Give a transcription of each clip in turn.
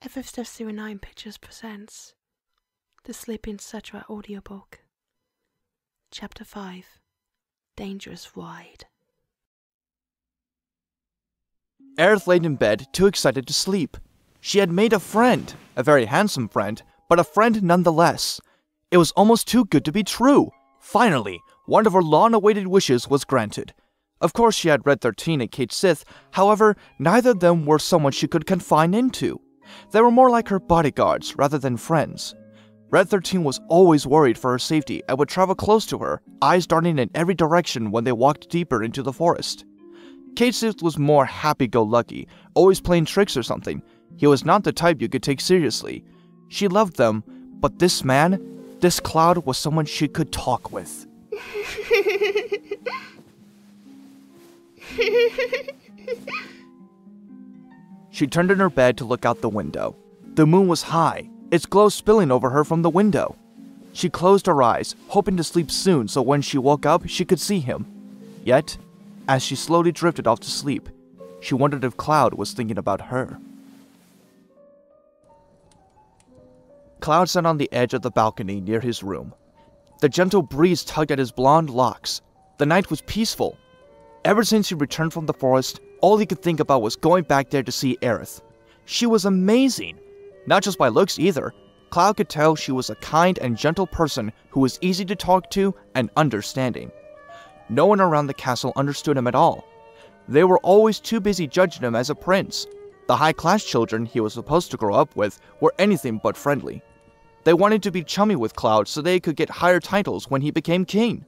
FF09 Pictures presents The Sleeping Cetra Audiobook, Chapter 5, Dangerous Ride. Aerith laid in bed, too excited to sleep. She had made a friend, a very handsome friend, but a friend nonetheless. It was almost too good to be true. Finally, one of her long-awaited wishes was granted. Of course, she had Red 13 and Kate Sith, however, neither of them were someone she could confine into. They were more like her bodyguards rather than friends. Red 13 was always worried for her safety and would travel close to her, eyes darting in every direction when they walked deeper into the forest. Kate Sith was more happy-go-lucky, always playing tricks or something. He was not the type you could take seriously. She loved them, but this man, this Cloud, was someone she could talk with. She turned in her bed to look out the window. The moon was high, its glow spilling over her from the window. She closed her eyes, hoping to sleep soon so when she woke up, she could see him. Yet, as she slowly drifted off to sleep, she wondered if Cloud was thinking about her. Cloud sat on the edge of the balcony near his room. The gentle breeze tugged at his blonde locks. The night was peaceful. Ever since he returned from the forest, all he could think about was going back there to see Aerith. She was amazing. Not just by looks either. Cloud could tell she was a kind and gentle person who was easy to talk to and understanding. No one around the castle understood him at all. They were always too busy judging him as a prince. The high-class children he was supposed to grow up with were anything but friendly. They wanted to be chummy with Cloud so they could get higher titles when he became king.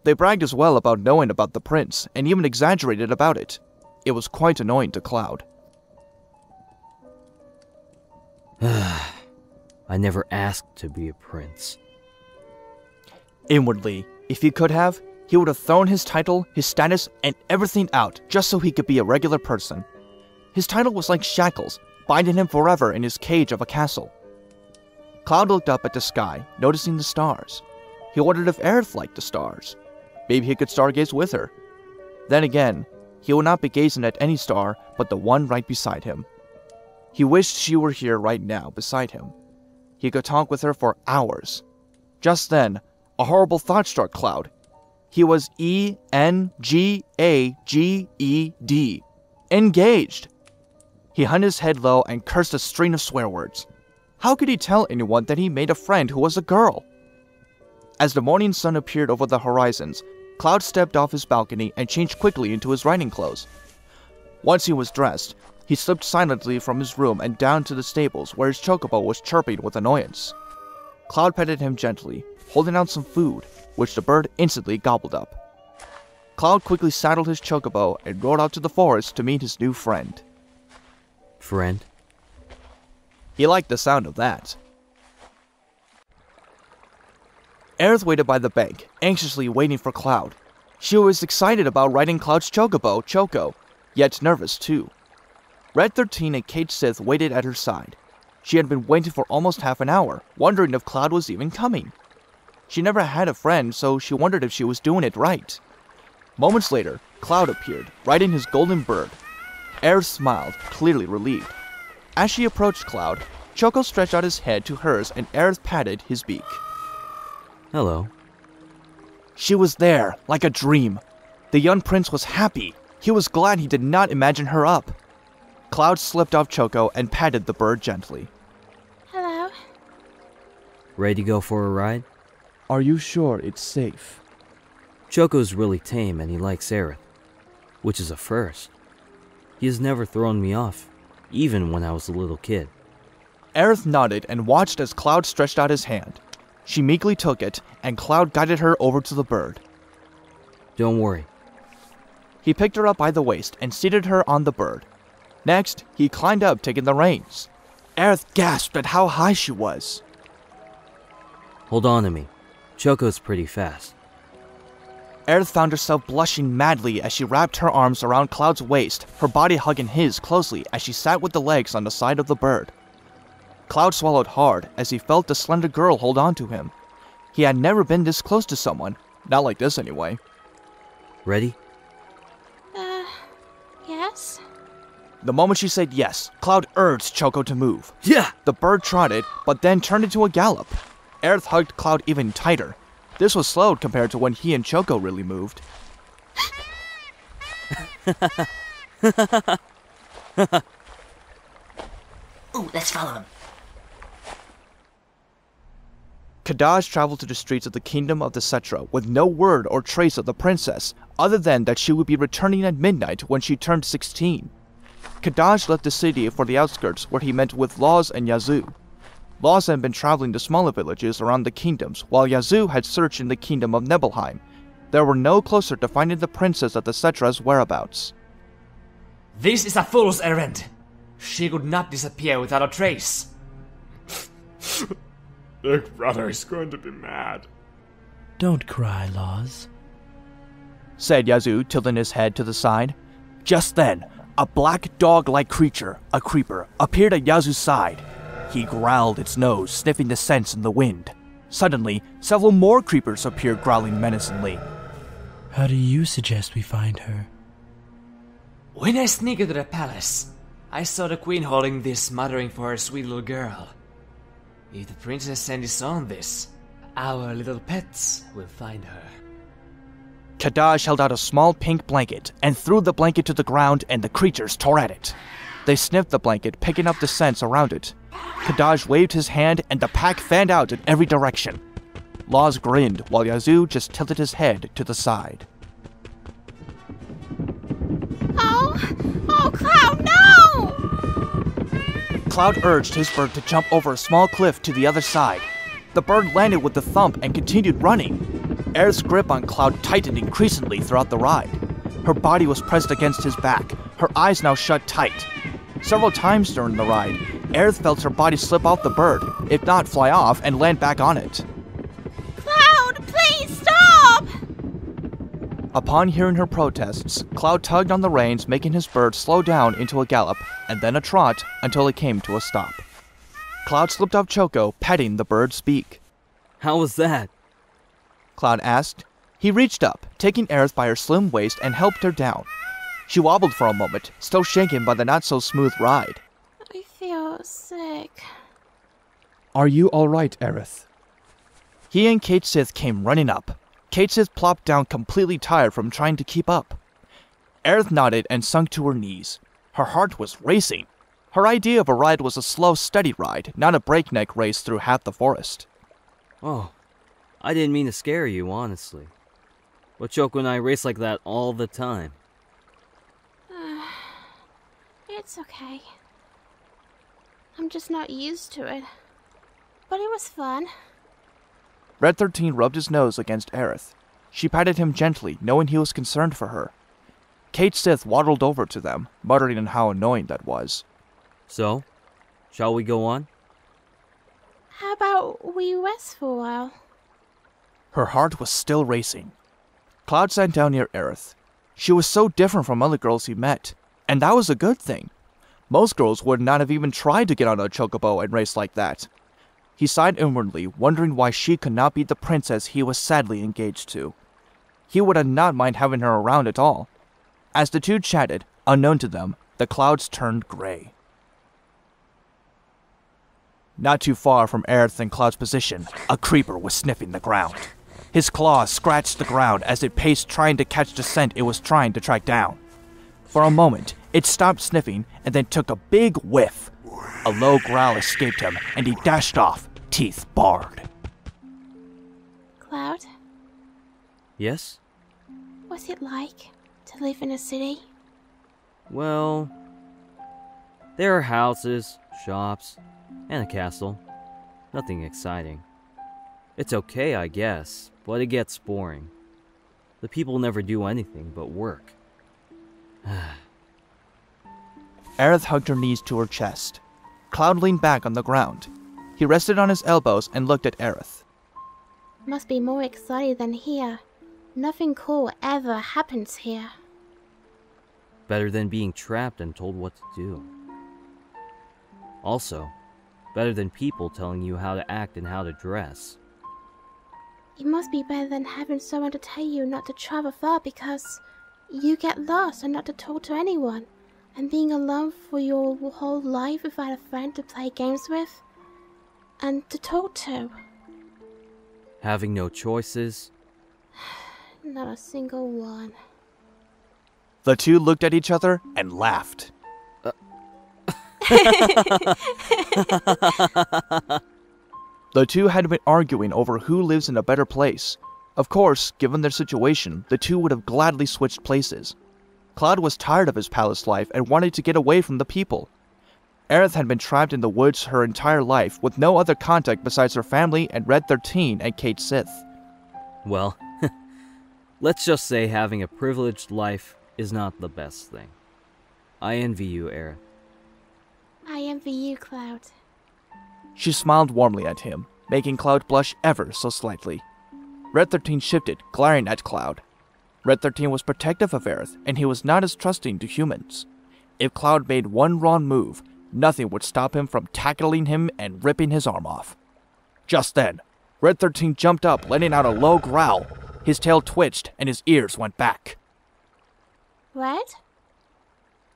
They bragged as well about knowing about the prince, and even exaggerated about it. It was quite annoying to Cloud. I never asked to be a prince. Inwardly, if he could have, he would have thrown his title, his status, and everything out just so he could be a regular person. His title was like shackles, binding him forever in his cage of a castle. Cloud looked up at the sky, noticing the stars. He wondered if Aerith liked the stars. Maybe he could stargaze with her. Then again, he would not be gazing at any star but the one right beside him. He wished she were here right now beside him. He could talk with her for hours. Just then, a horrible thought struck Cloud. He was E-N-G-A-G-E-D. Engaged! He hung his head low and cursed a string of swear words. How could he tell anyone that he made a friend who was a girl? As the morning sun appeared over the horizons, Cloud stepped off his balcony and changed quickly into his riding clothes. Once he was dressed, he slipped silently from his room and down to the stables where his Chocobo was chirping with annoyance. Cloud petted him gently, holding out some food, which the bird instantly gobbled up. Cloud quickly saddled his Chocobo and rode out to the forest to meet his new friend. Friend? He liked the sound of that. Aerith waited by the bank, anxiously waiting for Cloud. She was excited about riding Cloud's Chocobo, Choco, yet nervous too. Red 13 and Kate Sith waited at her side. She had been waiting for almost half an hour, wondering if Cloud was even coming. She never had a friend, so she wondered if she was doing it right. Moments later, Cloud appeared, riding his golden bird. Aerith smiled, clearly relieved. As she approached Cloud, Choco stretched out his head to hers and Aerith patted his beak. Hello. She was there, like a dream. The young prince was happy. He was glad he did not imagine her up. Cloud slipped off Choco and patted the bird gently. Hello. Ready to go for a ride? Are you sure it's safe? Choco's really tame and he likes Aerith, which is a first. He has never thrown me off, even when I was a little kid. Aerith nodded and watched as Cloud stretched out his hand. She meekly took it, and Cloud guided her over to the bird. Don't worry. He picked her up by the waist and seated her on the bird. Next, he climbed up, taking the reins. Aerith gasped at how high she was. Hold on to me. Choco's pretty fast. Aerith found herself blushing madly as she wrapped her arms around Cloud's waist, her body hugging his closely as she sat with the legs on the side of the bird. Cloud swallowed hard as he felt the slender girl hold on to him. He had never been this close to someone, not like this anyway. Ready? Yes? The moment she said yes, Cloud urged Choco to move. Yeah! The bird trotted, but then turned into a gallop. Aerith hugged Cloud even tighter. This was slowed compared to when he and Choco really moved. Ooh, let's follow him. Kage traveled to the streets of the kingdom of the Cetra with no word or trace of the princess, other than that she would be returning at midnight when she turned 16. Kage left the city for the outskirts where he met with Laws and Yazoo. Laws had been traveling to smaller villages around the kingdoms, while Yazoo had searched in the kingdom of Nibelheim. They were no closer to finding the princess of the Cetra's whereabouts. This is a fool's errand. She could not disappear without a trace. Big brother is going to be mad. Don't cry, Laws, said Yazoo, tilting his head to the side. Just then, a black dog-like creature, a creeper, appeared at Yazoo's side. He growled its nose, sniffing the scents in the wind. Suddenly, several more creepers appeared, growling menacingly. How do you suggest we find her? When I sneaked into the palace, I saw the queen holding this, muttering for her sweet little girl. If the princess sends on this, our little pets will find her. Kage held out a small pink blanket and threw the blanket to the ground, and the creatures tore at it. They sniffed the blanket, picking up the scents around it. Kage waved his hand, and the pack fanned out in every direction. Laws grinned, while Yazoo just tilted his head to the side. Oh, Cloud, no! Cloud urged his bird to jump over a small cliff to the other side. The bird landed with a thump and continued running. Aerith's grip on Cloud tightened increasingly throughout the ride. Her body was pressed against his back, her eyes now shut tight. Several times during the ride, Aerith felt her body slip off the bird, if not fly off and land back on it. Cloud, please stop! Upon hearing her protests, Cloud tugged on the reins, making his bird slow down into a gallop and then a trot until it came to a stop. Cloud slipped off Choco, petting the bird's beak. How was that? Cloud asked. He reached up, taking Aerith by her slim waist and helped her down. She wobbled for a moment, still shaken by the not-so-smooth ride. I feel sick. Are you all right, Aerith? He and Kate Sith came running up. Kate Sith plopped down completely tired from trying to keep up. Aerith nodded and sunk to her knees. Her heart was racing. Her idea of a ride was a slow, steady ride, not a breakneck race through half the forest. Oh, I didn't mean to scare you, honestly. But Choco and I race like that all the time. It's okay. I'm just not used to it. But it was fun. Red 13 rubbed his nose against Aerith. She patted him gently, knowing he was concerned for her. Kate Sith waddled over to them, muttering on how annoying that was. So, shall we go on? How about we rest for a while? Her heart was still racing. Cloud sat down near Aerith. She was so different from other girls he met, and that was a good thing. Most girls would not have even tried to get on a chocobo and race like that. He sighed inwardly, wondering why she could not be the princess he was sadly engaged to. He would have not mind having her around at all. As the two chatted, unknown to them, the clouds turned gray. Not too far from Aerith and Cloud's position, a creeper was sniffing the ground. His claws scratched the ground as it paced, trying to catch the scent it was trying to track down. For a moment, it stopped sniffing and then took a big whiff. A low growl escaped him, and he dashed off, teeth bared. Cloud, Yes? what's it like to live in a city? Well, there are houses, shops, and a castle. Nothing exciting. It's okay, I guess, but it gets boring. The people never do anything but work. Aerith hugged her knees to her chest. Cloud leaned back on the ground. He rested on his elbows and looked at Aerith. Must be more exciting than here. Nothing cool ever happens here. Better than being trapped and told what to do. Also, better than people telling you how to act and how to dress. It must be better than having someone to tell you not to travel far because you get lost and not to talk to anyone, And being alone for your whole life without a friend to play games with and to talk to. Having no choices? Not a single one. The two looked at each other and laughed. The two had been arguing over who lives in a better place. Of course, given their situation, the two would have gladly switched places. Cloud was tired of his palace life and wanted to get away from the people. Aerith had been trapped in the woods her entire life with no other contact besides her family and Red 13 and Kate Sith. Well, let's just say having a privileged life is not the best thing. I envy you, Aerith. I envy you, Cloud. She smiled warmly at him, making Cloud blush ever so slightly. Red 13 shifted, glaring at Cloud. Red 13 was protective of Aerith, and he was not as trusting to humans. If Cloud made one wrong move, nothing would stop him from tackling him and ripping his arm off. Just then, Red 13 jumped up, letting out a low growl. His tail twitched, and his ears went back. Red?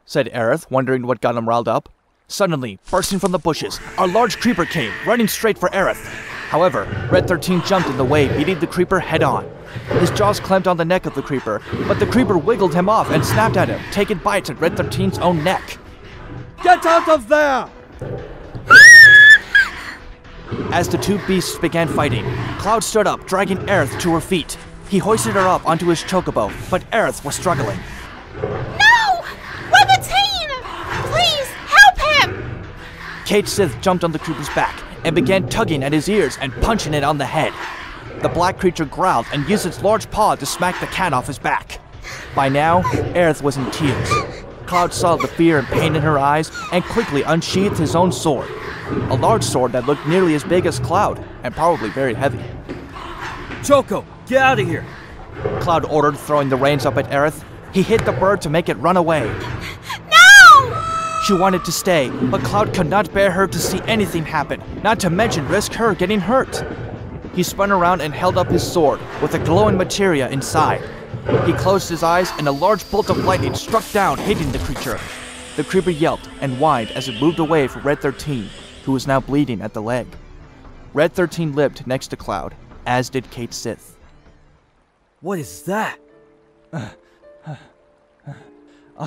Said Aerith, wondering what got him riled up. Suddenly, bursting from the bushes, a large creeper came, running straight for Aerith. However, Red 13 jumped in the way, beating the creeper head-on. His jaws clamped on the neck of the creeper, but the creeper wiggled him off and snapped at him, taking bites at Red 13's own neck. Get out of there! As the two beasts began fighting, Cloud stood up, dragging Aerith to her feet. He hoisted her up onto his chocobo, but Aerith was struggling. No! Red 13! Please, help him! Kate Sith jumped on the creeper's back and began tugging at his ears and punching it on the head. The black creature growled and used its large paw to smack the cat off his back. By now, Aerith was in tears. Cloud saw the fear and pain in her eyes and quickly unsheathed his own sword. A large sword that looked nearly as big as Cloud, and probably very heavy. Choco, get out of here! Cloud ordered, throwing the reins up at Aerith. He hit the bird to make it run away. No! She wanted to stay, but Cloud could not bear her to see anything happen, not to mention risk her getting hurt. He spun around and held up his sword, with a glowing materia inside. He closed his eyes, and a large bolt of lightning struck down, hitting the creature. The creeper yelped and whined as it moved away from Red 13, who was now bleeding at the leg. Red 13 lived next to Cloud, as did Kate Sith. What is that? I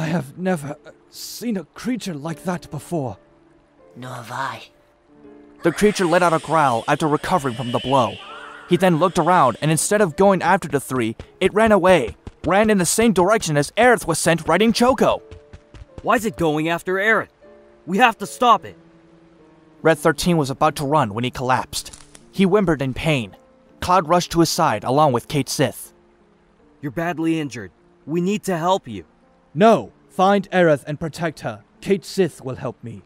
have never seen a creature like that before. Nor have I. The creature let out a growl after recovering from the blow. He then looked around, and instead of going after the three, it ran away, ran in the same direction as Aerith was sent riding Choco. Why is it going after Aerith? We have to stop it. Red 13 was about to run when he collapsed. He whimpered in pain. Cloud rushed to his side along with Kate Sith. You're badly injured. We need to help you. No, find Aerith and protect her. Kate Sith will help me.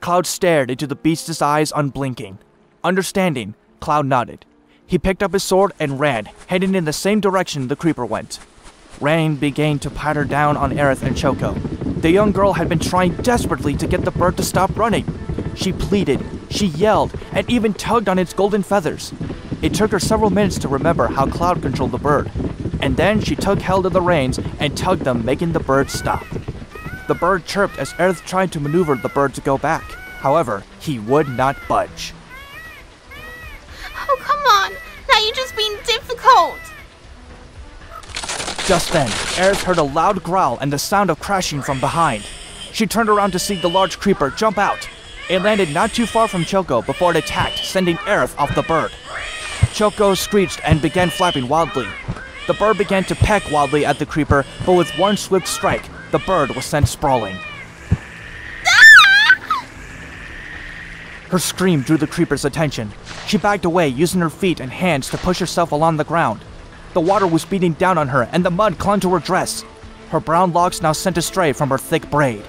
Cloud stared into the beast's eyes unblinking. Understanding, Cloud nodded. He picked up his sword and ran, heading in the same direction the creeper went. Rain began to patter down on Aerith and Choco. The young girl had been trying desperately to get the bird to stop running. She pleaded, she yelled, and even tugged on its golden feathers. It took her several minutes to remember how Cloud controlled the bird, and then she took hold of the reins and tugged them, making the bird stop. The bird chirped as Aerith tried to maneuver the bird to go back. However, he would not budge. Oh, come on! Now you're just being difficult! Just then, Aerith heard a loud growl and the sound of crashing from behind. She turned around to see the large creeper jump out. It landed not too far from Choco before it attacked, sending Aerith off the bird. Choco screeched and began flapping wildly. The bird began to peck wildly at the creeper, but with one swift strike, the bird was sent sprawling. Her scream drew the creeper's attention. She backed away, using her feet and hands to push herself along the ground. The water was beating down on her, and the mud clung to her dress. Her brown locks now sent astray from her thick braid.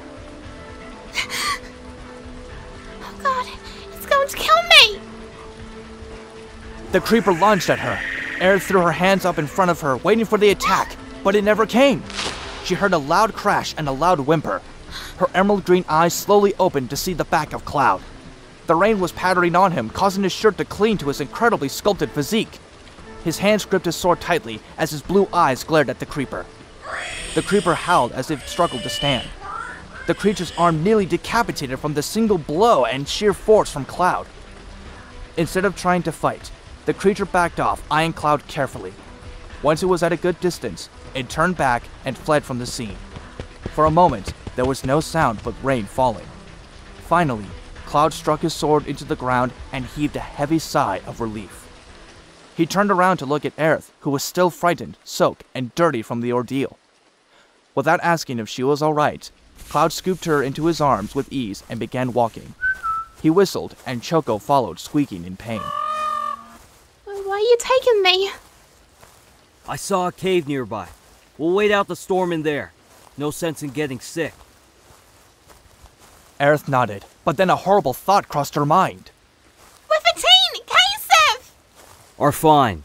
Oh god, it's going to kill me! The creeper lunged at her. Aerith threw her hands up in front of her, waiting for the attack, but it never came. She heard a loud crash and a loud whimper. Her emerald green eyes slowly opened to see the back of Cloud. The rain was pattering on him, causing his shirt to cling to his incredibly sculpted physique. His hands gripped his sword tightly as his blue eyes glared at the creeper. The creeper howled as if it struggled to stand. The creature's arm nearly decapitated from the single blow and sheer force from Cloud. Instead of trying to fight, the creature backed off, eyeing Cloud carefully. Once it was at a good distance, it turned back and fled from the scene. For a moment, there was no sound but rain falling. Finally, Cloud struck his sword into the ground and heaved a heavy sigh of relief. He turned around to look at Aerith, who was still frightened, soaked, and dirty from the ordeal. Without asking if she was alright, Cloud scooped her into his arms with ease and began walking. He whistled, and Choco followed, squeaking in pain. Why are you taking me? I saw a cave nearby. We'll wait out the storm in there. No sense in getting sick. Aerith nodded, but then a horrible thought crossed her mind. We're 15! Kasef! Are fine.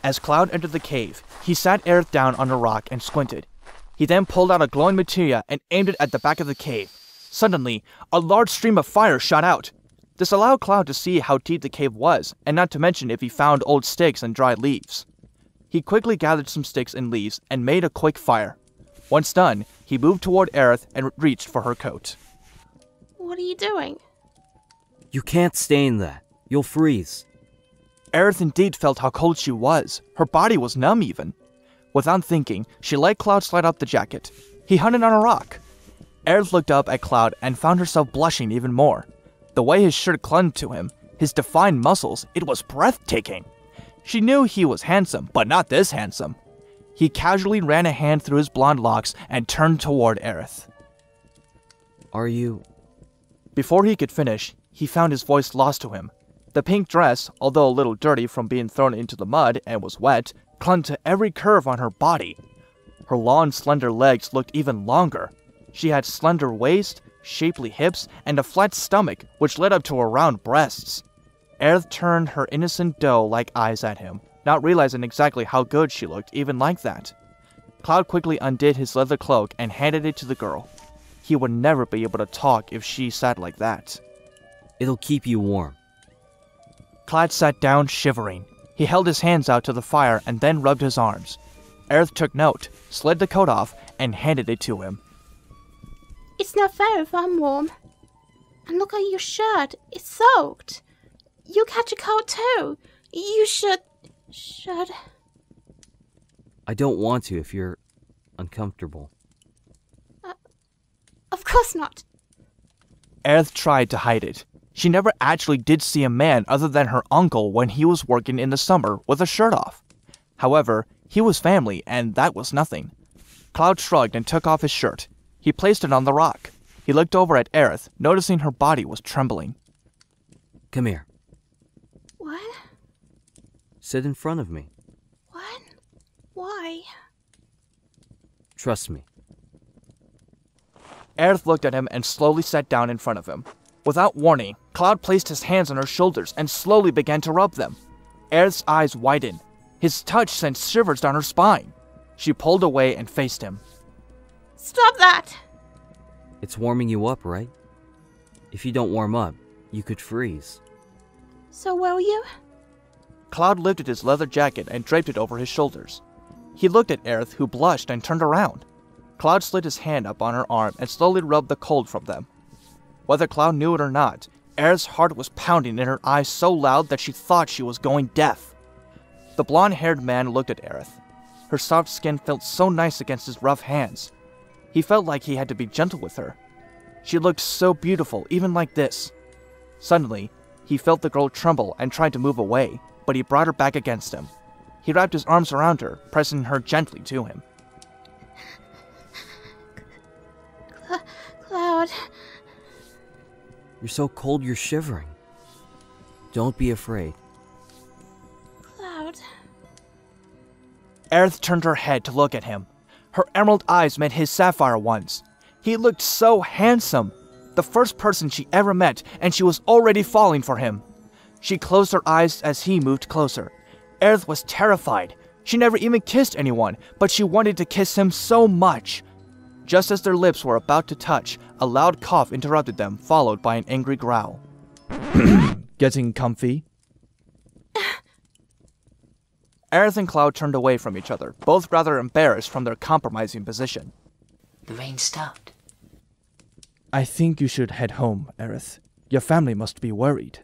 As Cloud entered the cave, he sat Aerith down on a rock and squinted. He then pulled out a glowing materia and aimed it at the back of the cave. Suddenly, a large stream of fire shot out. This allowed Cloud to see how deep the cave was, and not to mention if he found old sticks and dried leaves. He quickly gathered some sticks and leaves and made a quick fire. Once done, he moved toward Aerith and reached for her coat. What are you doing? You can't stay in that. You'll freeze. Aerith indeed felt how cold she was. Her body was numb even. Without thinking, she let Cloud slide up the jacket. He hunted on a rock. Aerith looked up at Cloud and found herself blushing even more. The way his shirt clung to him, his defined muscles, it was breathtaking. She knew he was handsome, but not this handsome. He casually ran a hand through his blonde locks and turned toward Aerith. Are you... Before he could finish, he found his voice lost to him. The pink dress, although a little dirty from being thrown into the mud and was wet, clung to every curve on her body. Her long, slender legs looked even longer. She had slender waist, shapely hips, and a flat stomach, which led up to her round breasts. Aerith turned her innocent doe-like eyes at him, not realizing exactly how good she looked even like that. Cloud quickly undid his leather cloak and handed it to the girl. He would never be able to talk if she sat like that. It'll keep you warm. Cloud sat down, shivering. He held his hands out to the fire and then rubbed his arms. Aerith took note, slid the coat off, and handed it to him. It's not fair if I'm warm. And look at your shirt. It's soaked. You catch a cold too. You should... I don't want to if you're uncomfortable. Of course not. Aerith tried to hide it. She never actually did see a man other than her uncle when he was working in the summer with a shirt off. However, he was family, and that was nothing. Cloud shrugged and took off his shirt. He placed it on the rock. He looked over at Aerith, noticing her body was trembling. Come here. What? Sit in front of me. What? Why? Trust me. Aerith looked at him and slowly sat down in front of him. Without warning, Cloud placed his hands on her shoulders and slowly began to rub them. Aerith's eyes widened. His touch sent shivers down her spine. She pulled away and faced him. Stop that! It's warming you up, right? If you don't warm up, you could freeze. So will you? Cloud lifted his leather jacket and draped it over his shoulders. He looked at Aerith, who blushed and turned around. Cloud slid his hand up on her arm and slowly rubbed the cold from them. Whether Cloud knew it or not, Aerith's heart was pounding in her eyes so loud that she thought she was going deaf. The blonde-haired man looked at Aerith. Her soft skin felt so nice against his rough hands. He felt like he had to be gentle with her. She looked so beautiful, even like this. Suddenly, he felt the girl tremble and tried to move away, but he brought her back against him. He wrapped his arms around her, pressing her gently to him. Cloud... You're so cold you're shivering. Don't be afraid. Cloud... Aerith turned her head to look at him. Her emerald eyes met his sapphire ones. He looked so handsome. The first person she ever met, and she was already falling for him. She closed her eyes as he moved closer. Aerith was terrified. She never even kissed anyone, but she wanted to kiss him so much. Just as their lips were about to touch, a loud cough interrupted them, followed by an angry growl. Getting comfy? Aerith and Cloud turned away from each other, both rather embarrassed from their compromising position. The rain stopped. I think you should head home, Aerith. Your family must be worried.